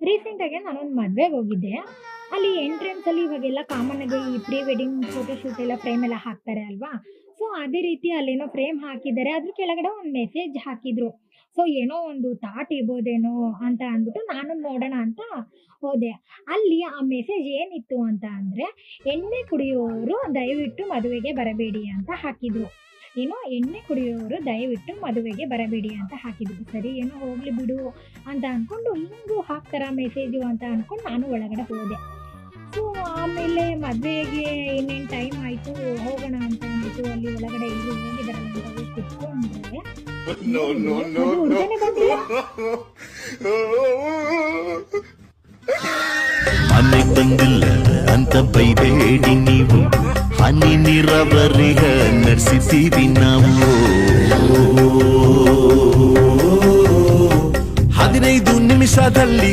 ರೀಸೆಂಟಾಗಿ ನಾನೊಂದು ಮದ್ವೆಗೆ ಹೋಗಿದ್ದೆ. ಅಲ್ಲಿ ಎಂಟ್ರೆನ್ಸಲ್ಲಿ ಇವಾಗೆಲ್ಲ ಕಾಮನ್ ಆಗಿ ಈ ಪ್ರೀ ವೆಡ್ಡಿಂಗ್ ಫೋಟೋಶೂಟ್ ಎಲ್ಲ ಫ್ರೇಮ್ ಎಲ್ಲ ಹಾಕ್ತಾರೆ ಅಲ್ವಾ? ಸೊ ಅದೇ ರೀತಿ ಅಲ್ಲೇನೋ ಫ್ರೇಮ್ ಹಾಕಿದ್ದಾರೆ. ಅದ್ರ ಕೆಳಗಡೆ ಒಂದು ಮೆಸೇಜ್ ಹಾಕಿದ್ರು. ಸೊ ಏನೋ ಒಂದು ಥಾಟ್ ಇರ್ಬೋದೇನೋ ಅಂತ ಅಂದ್ಬಿಟ್ಟು ನಾನು ನೋಡೋಣ ಅಂತ ಹೋದೆ. ಅಲ್ಲಿ ಆ ಮೆಸೇಜ್ ಏನಿತ್ತು ಅಂತ ಅಂದ್ರೆ, ಎಣ್ಣೆ ಕುಡಿಯುವವರು ದಯವಿಟ್ಟು ಮದುವೆಗೆ ಬರಬೇಡಿ ಅಂತ ಹಾಕಿದ್ರು. ಏನೋ ಎಣ್ಣೆ ಕುಡಿಯುವವರು ದಯವಿಟ್ಟು ಮದುವೆಗೆ ಬರಬೇಡಿ ಅಂತ ಹಾಕಿದ್ರು. ಸರಿ ಏನೋ ಹೋಗ್ಲಿ ಬಿಡು ಅಂತ ಅನ್ಕೊಂಡು ಹಿಂಗೂ ಹಾಕ್ತಾರ ಮೆಸೇಜು ಅಂತ ಅನ್ಕೊಂಡು ನಾನು ಒಳಗಡೆ ಹೋದೆ. ಸೊ ಆಮೇಲೆ ಮದುವೆಗೆ ಇನ್ನೇನು ಟೈಮ್ ಆಯಿತು, ಹೋಗೋಣ ಅಂತ ಅಂದ್ಬಿಟ್ಟು ಅಲ್ಲಿ ಒಳಗಡೆ ಎಲ್ಲರೂ ಹೋಗಿದಾರಲ್ಲ ಅಂತ ಹೋಗಿ ಕುತ್ಕೊಂಡ್ರೆ No, no, ಅದು no, no. ಹುಡುಗನೇ ಬಂದಿಲ್ಲ. ಮನೆ ಬಂದಿಲ್ಲ ಅಂತ ಬೈಬೇಡಿ ನೀವು, ಹನಿ ನೀರಾವರಿಗ ನಡೆಸಿದ್ದೀವಿ ನಾವು. 15 ನಿಮಿಷದಲ್ಲಿ